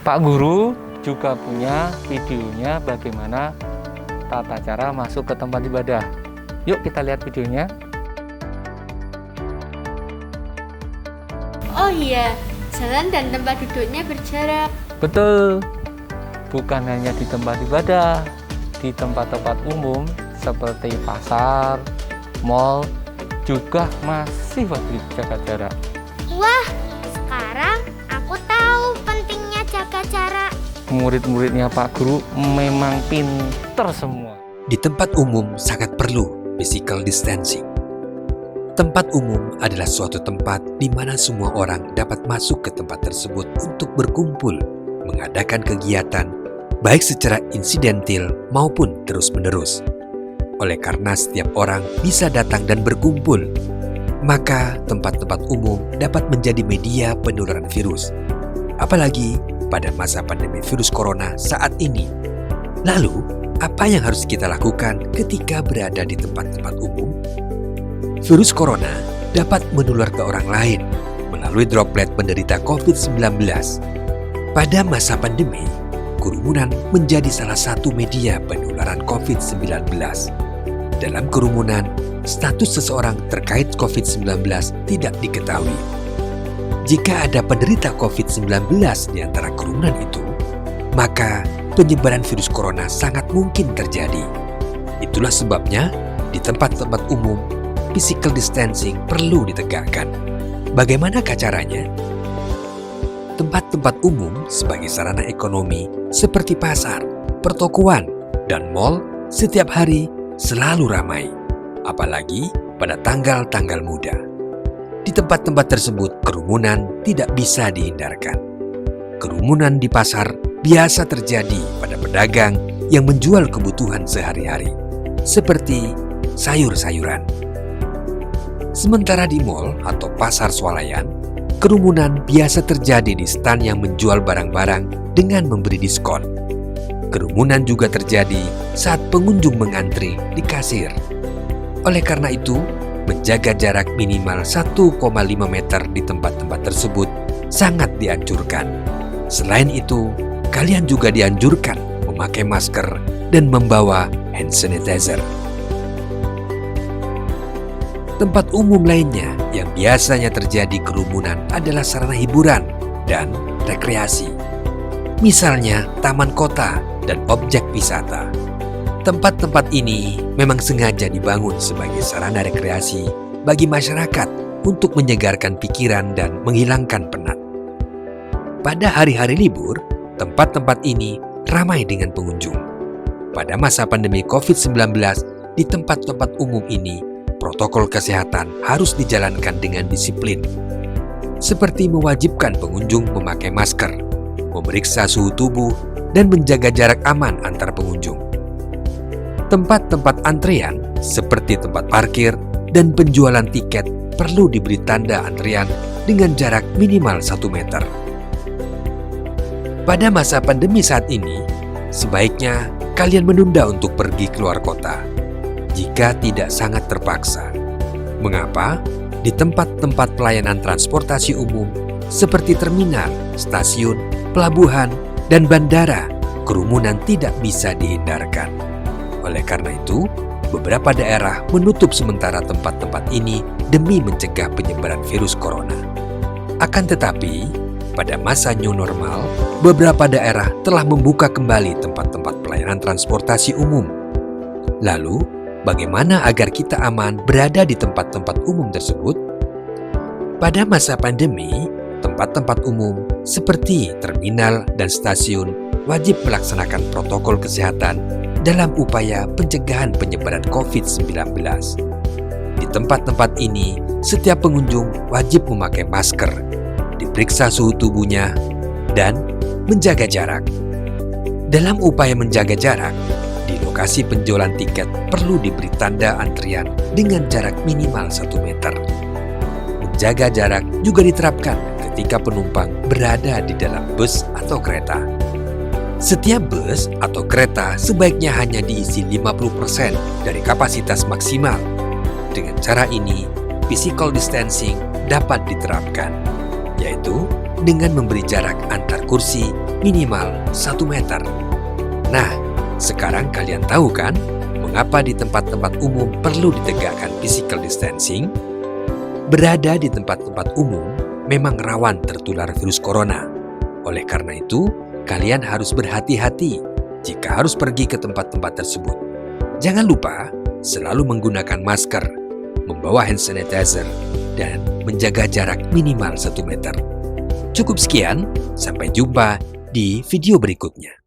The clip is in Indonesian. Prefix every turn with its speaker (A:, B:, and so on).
A: Pak Guru juga punya videonya bagaimana tata cara masuk ke tempat ibadah. Yuk kita lihat videonya.
B: Oh iya, jalan dan tempat duduknya berjarak.
A: Betul, bukan hanya di tempat ibadah, di tempat-tempat umum seperti pasar, mal, juga masih wajib jaga jarak.
C: Wah, sekarang aku tahu pentingnya jaga jarak.
A: Murid-muridnya Pak Guru memang pinter semua.
D: Di tempat umum sangat perlu physical distancing. Tempat umum adalah suatu tempat di mana semua orang dapat masuk ke tempat tersebut untuk berkumpul, mengadakan kegiatan, baik secara insidentil maupun terus-menerus. Oleh karena setiap orang bisa datang dan berkumpul, maka tempat-tempat umum dapat menjadi media penularan virus. Apalagi pada masa pandemi virus corona saat ini. Lalu, apa yang harus kita lakukan ketika berada di tempat-tempat umum? Virus corona dapat menular ke orang lain melalui droplet penderita COVID-19. Pada masa pandemi, kerumunan menjadi salah satu media penularan COVID-19. Dalam kerumunan, status seseorang terkait COVID-19 tidak diketahui. Jika ada penderita COVID-19 di antara kerumunan itu, maka penyebaran virus corona sangat mungkin terjadi. Itulah sebabnya di tempat-tempat umum, physical distancing perlu ditegakkan. Bagaimana caranya? Tempat-tempat umum sebagai sarana ekonomi seperti pasar, pertokoan, dan mal setiap hari selalu ramai, apalagi pada tanggal-tanggal muda. Di tempat-tempat tersebut kerumunan tidak bisa dihindarkan. Kerumunan di pasar biasa terjadi pada pedagang yang menjual kebutuhan sehari-hari, seperti sayur-sayuran. Sementara di mal atau pasar swalayan, kerumunan biasa terjadi di stan yang menjual barang-barang dengan memberi diskon. Kerumunan juga terjadi saat pengunjung mengantri di kasir. Oleh karena itu, menjaga jarak minimal 1,5 meter di tempat-tempat tersebut sangat dianjurkan. Selain itu, kalian juga dianjurkan memakai masker dan membawa hand sanitizer. Tempat umum lainnya yang biasanya terjadi kerumunan adalah sarana hiburan dan rekreasi. Misalnya taman kota dan objek wisata. Tempat-tempat ini memang sengaja dibangun sebagai sarana rekreasi bagi masyarakat untuk menyegarkan pikiran dan menghilangkan penat. Pada hari-hari libur, tempat-tempat ini ramai dengan pengunjung. Pada masa pandemi COVID-19, di tempat-tempat umum ini, protokol kesehatan harus dijalankan dengan disiplin, seperti mewajibkan pengunjung memakai masker, memeriksa suhu tubuh, dan menjaga jarak aman antar pengunjung. Tempat-tempat antrean seperti tempat parkir dan penjualan tiket perlu diberi tanda antrian dengan jarak minimal 1 meter. Pada masa pandemi saat ini, sebaiknya kalian menunda untuk pergi keluar kota jika tidak sangat terpaksa. Mengapa? Di tempat-tempat pelayanan transportasi umum seperti terminal, stasiun, pelabuhan, dan bandara, kerumunan tidak bisa dihindarkan. Oleh karena itu, beberapa daerah menutup sementara tempat-tempat ini demi mencegah penyebaran virus corona. Akan tetapi, pada masa new normal, beberapa daerah telah membuka kembali tempat-tempat pelayanan transportasi umum. Lalu, bagaimana agar kita aman berada di tempat-tempat umum tersebut? Pada masa pandemi, tempat-tempat umum seperti terminal dan stasiun wajib melaksanakan protokol kesehatan dalam upaya pencegahan penyebaran COVID-19. Di tempat-tempat ini, setiap pengunjung wajib memakai masker, diperiksa suhu tubuhnya, dan menjaga jarak. Dalam upaya menjaga jarak, di lokasi penjualan tiket perlu diberi tanda antrian dengan jarak minimal 1 meter. Menjaga jarak juga diterapkan ketika penumpang berada di dalam bus atau kereta. Setiap bus atau kereta sebaiknya hanya diisi 50% dari kapasitas maksimal. Dengan cara ini, physical distancing dapat diterapkan, yaitu dengan memberi jarak antar kursi minimal 1 meter. Nah, sekarang kalian tahu kan mengapa di tempat-tempat umum perlu ditegakkan physical distancing? Berada di tempat-tempat umum memang rawan tertular virus corona. Oleh karena itu, kalian harus berhati-hati jika harus pergi ke tempat-tempat tersebut. Jangan lupa selalu menggunakan masker, membawa hand sanitizer, dan menjaga jarak minimal 1 meter. Cukup sekian, sampai jumpa di video berikutnya.